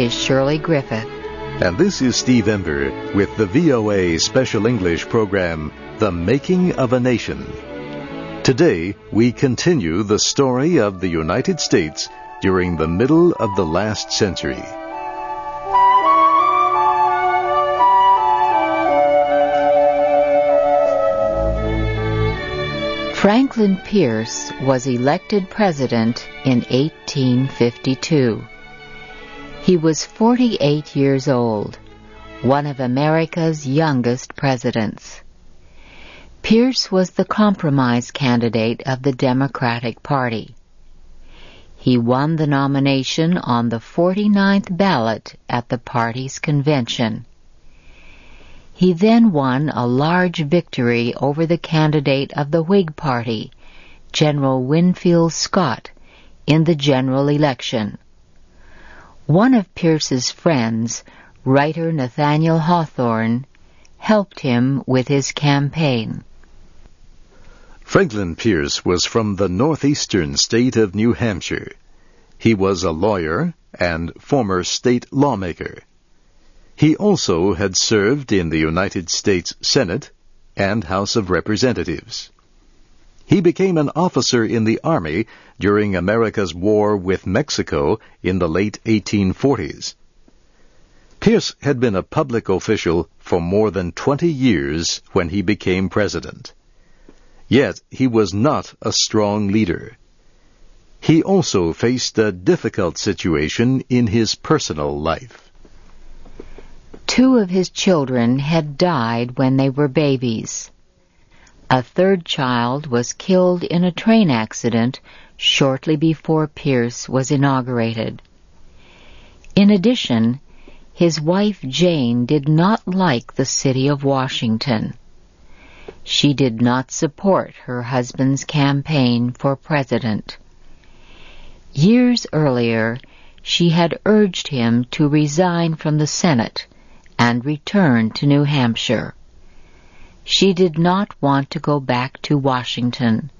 is Shirley Griffith. And this is Steve Ember with the VOA Special English program, The Making of a Nation. Today, we continue the story of the United States during the middle of the last century. Franklin Pierce was elected president in 1852. He was 48 years old, one of America's youngest presidents. Pierce was the compromise candidate of the Democratic Party. He won the nomination on the 49th ballot at the party's convention. He then won a large victory over the candidate of the Whig Party, General Winfield Scott, in the general election. One of Pierce's friends, writer Nathaniel Hawthorne, helped him with his campaign. Franklin Pierce was from the northeastern state of New Hampshire. He was a lawyer and former state lawmaker. He also had served in the United States Senate and House of Representatives. He became an officer in the Army during America's war with Mexico in the late 1840s. Pierce had been a public official for more than 20 years when he became president. Yet he was not a strong leader. He also faced a difficult situation in his personal life. Two of his children had died when they were babies. A third child was killed in a train accident shortly before Pierce was inaugurated. In addition, his wife Jane did not like the city of Washington. She did not support her husband's campaign for president. Years earlier, she had urged him to resign from the Senate and return to New Hampshire. She did not want to go back to Washington,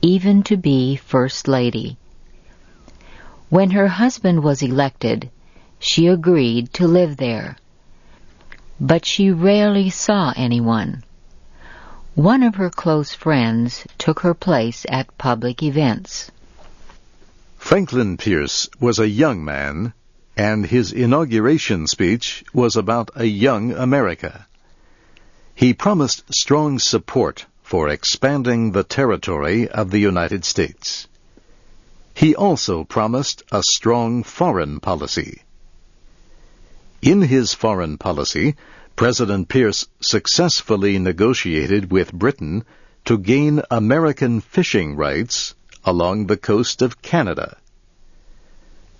even to be First Lady. When her husband was elected, she agreed to live there. But she rarely saw anyone. One of her close friends took her place at public events. Franklin Pierce was a young man, and his inauguration speech was about a young America. He promised strong support for expanding the territory of the United States. He also promised a strong foreign policy. In his foreign policy, President Pierce successfully negotiated with Britain to gain American fishing rights along the coast of Canada.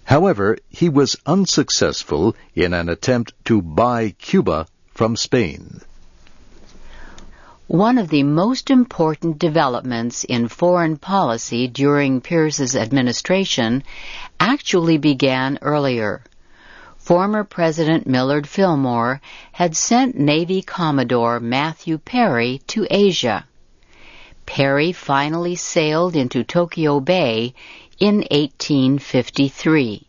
However, he was unsuccessful in an attempt to buy Cuba from Spain. One of the most important developments in foreign policy during Pierce's administration actually began earlier. Former President Millard Fillmore had sent Navy Commodore Matthew Perry to Asia. Perry finally sailed into Tokyo Bay in 1853.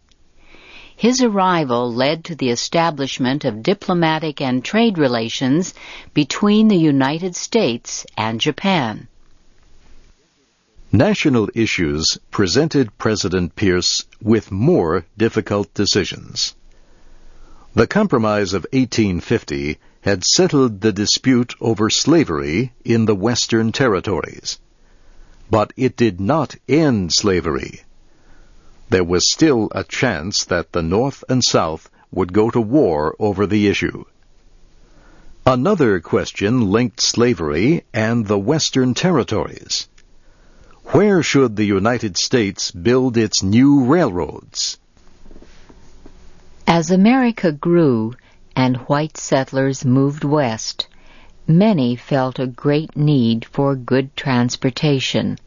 His arrival led to the establishment of diplomatic and trade relations between the United States and Japan. National issues presented President Pierce with more difficult decisions. The Compromise of 1850 had settled the dispute over slavery in the Western Territories. But it did not end slavery. There was still a chance that the North and South would go to war over the issue. Another question linked slavery and the Western Territories. Where should the United States build its new railroads? As America grew and white settlers moved west, many felt a great need for good transportation.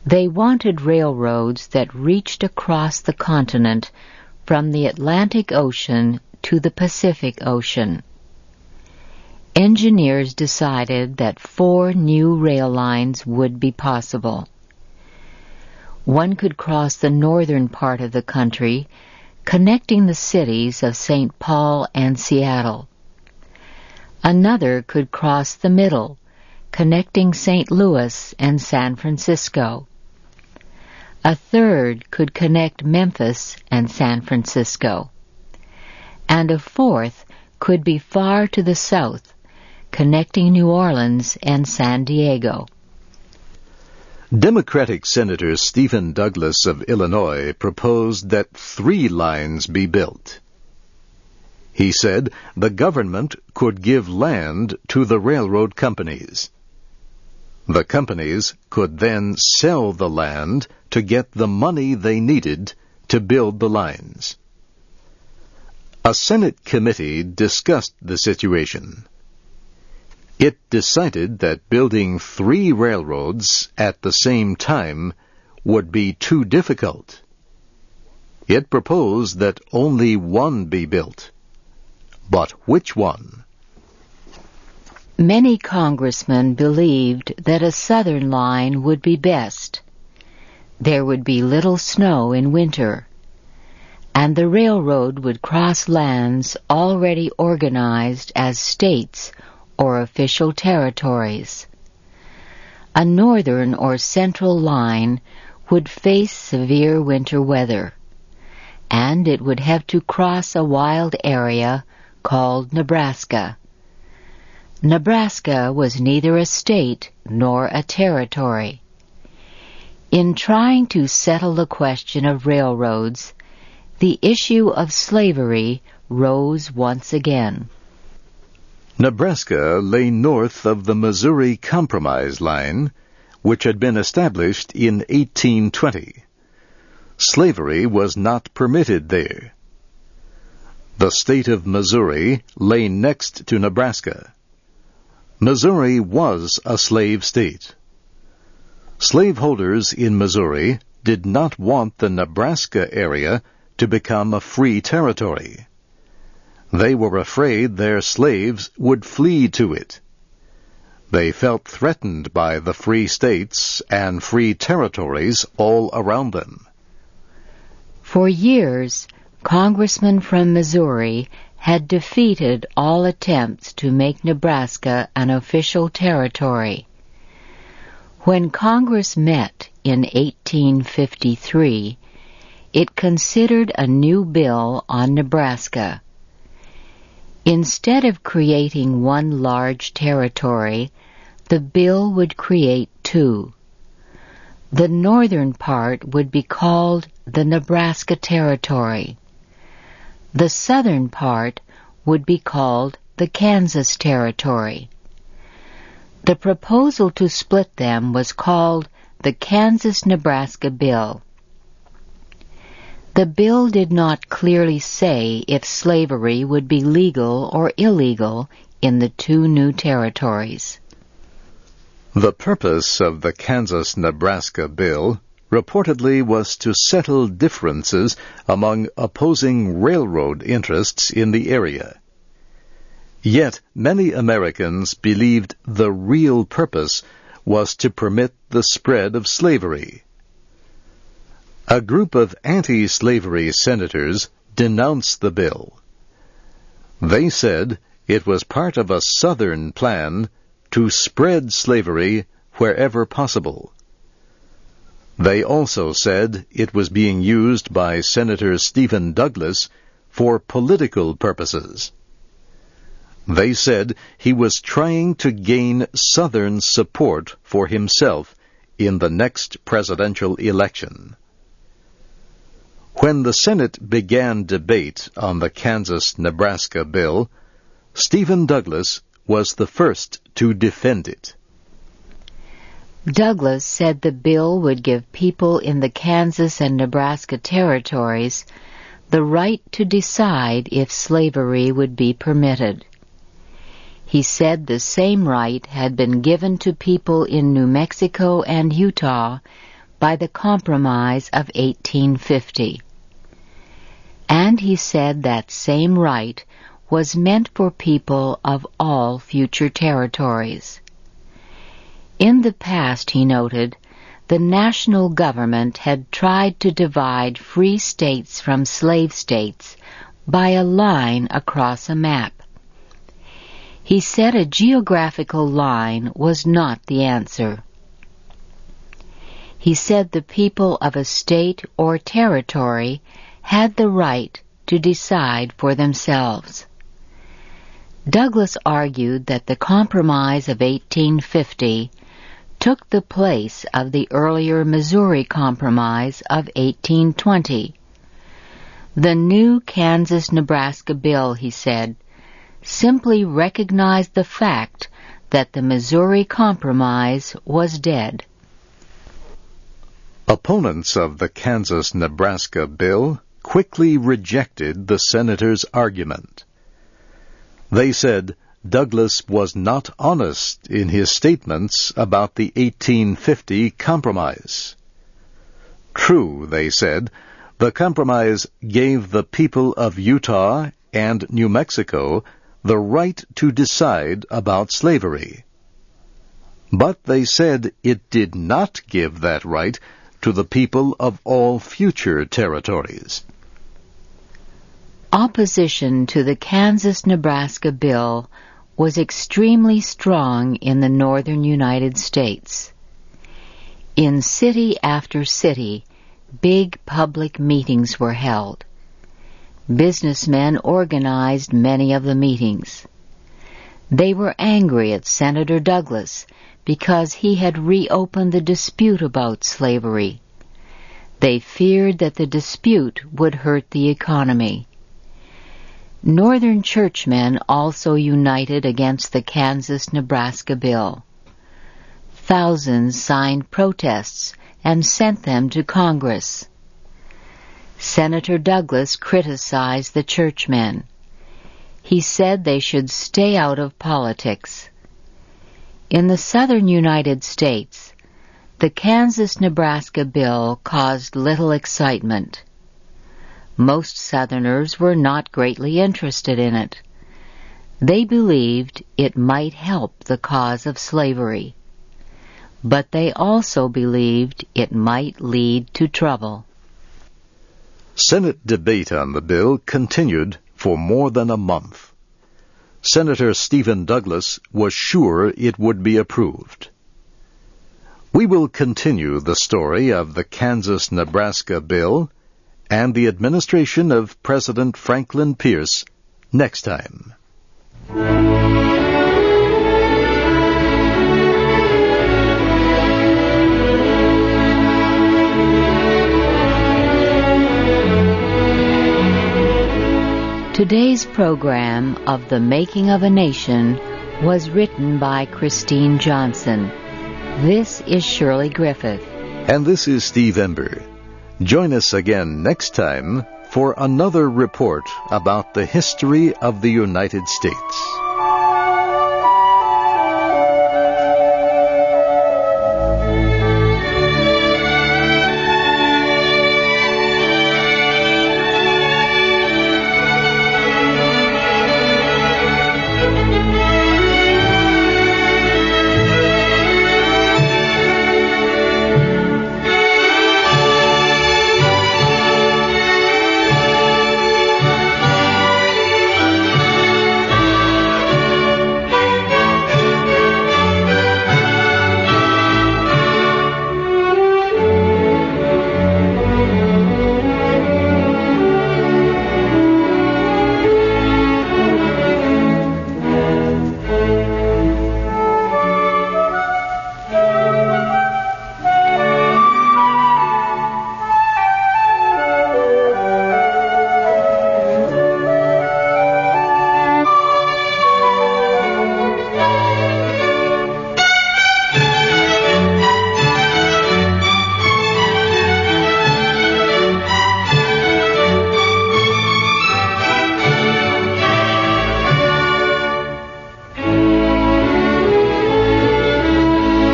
They wanted railroads that reached across the continent from the Atlantic Ocean to the Pacific Ocean. Engineers decided that 4 new rail lines would be possible. One could cross the northern part of the country, connecting the cities of St. Paul and Seattle. Another could cross the middle, connecting St. Louis and San Francisco. A third could connect Memphis and San Francisco. And a fourth could be far to the south, connecting New Orleans and San Diego. Democratic Senator Stephen Douglas of Illinois proposed that 3 lines be built. He said the government could give land to the railroad companies. The companies could then sell the land to get the money they needed to build the lines. A Senate committee discussed the situation. It decided that building 3 railroads at the same time would be too difficult. It proposed that only one be built. But which one? Many congressmen believed that a southern line would be best. There would be little snow in winter, and the railroad would cross lands already organized as states or official territories. A northern or central line would face severe winter weather, and it would have to cross a wild area called Nebraska. Nebraska was neither a state nor a territory. In trying to settle the question of railroads, the issue of slavery rose once again. Nebraska lay north of the Missouri Compromise Line, which had been established in 1820. Slavery was not permitted there. The state of Missouri lay next to Nebraska. Missouri was a slave state. Slaveholders in Missouri did not want the Nebraska area to become a free territory. They were afraid their slaves would flee to it. They felt threatened by the free states and free territories all around them. For years, congressmen from Missouri had defeated all attempts to make Nebraska an official territory. When Congress met in 1853, it considered a new bill on Nebraska. Instead of creating one large territory, the bill would create 2. The northern part would be called the Nebraska Territory. The southern part would be called the Kansas Territory. The proposal to split them was called the Kansas-Nebraska Bill. The bill did not clearly say if slavery would be legal or illegal in the 2 new territories. The purpose of the Kansas-Nebraska Bill reportedly was to settle differences among opposing railroad interests in the area. Yet many Americans believed the real purpose was to permit the spread of slavery. A group of anti-slavery senators denounced the bill. They said it was part of a Southern plan to spread slavery wherever possible. They also said it was being used by Senator Stephen Douglas for political purposes. They said he was trying to gain Southern support for himself in the next presidential election. When the Senate began debate on the Kansas-Nebraska bill, Stephen Douglas was the first to defend it. Douglas said the bill would give people in the Kansas and Nebraska territories the right to decide if slavery would be permitted. He said the same right had been given to people in New Mexico and Utah by the Compromise of 1850. And he said that same right was meant for people of all future territories. In the past, he noted, the national government had tried to divide free states from slave states by a line across a map. He said a geographical line was not the answer. He said the people of a state or territory had the right to decide for themselves. Douglass argued that the Compromise of 1850 took the place of the earlier Missouri Compromise of 1820. The new Kansas-Nebraska bill, he said, simply recognized the fact that the Missouri Compromise was dead. Opponents of the Kansas-Nebraska bill quickly rejected the senator's argument. They said Douglass was not honest in his statements about the 1850 Compromise. True, they said, the Compromise gave the people of Utah and New Mexico the right to decide about slavery. But they said it did not give that right to the people of all future territories. Opposition to the Kansas-Nebraska bill was extremely strong in the northern United States. In city after city, big public meetings were held. Businessmen organized many of the meetings. They were angry at Senator Douglass because he had reopened the dispute about slavery. They feared that the dispute would hurt the economy. Northern churchmen also united against the Kansas-Nebraska bill. Thousands signed protests and sent them to Congress. Senator Douglass criticized the churchmen. He said they should stay out of politics. In the southern United States, the Kansas-Nebraska bill caused little excitement. Most Southerners were not greatly interested in it. They believed it might help the cause of slavery. But they also believed it might lead to trouble. Senate debate on the bill continued for more than a month. Senator Stephen Douglas was sure it would be approved. We will continue the story of the Kansas-Nebraska bill and the administration of President Franklin Pierce next time. Today's program of The Making of a Nation was written by Christine Johnson. This is Shirley Griffith. And this is Steve Ember. Join us again next time for another report about the history of the United States.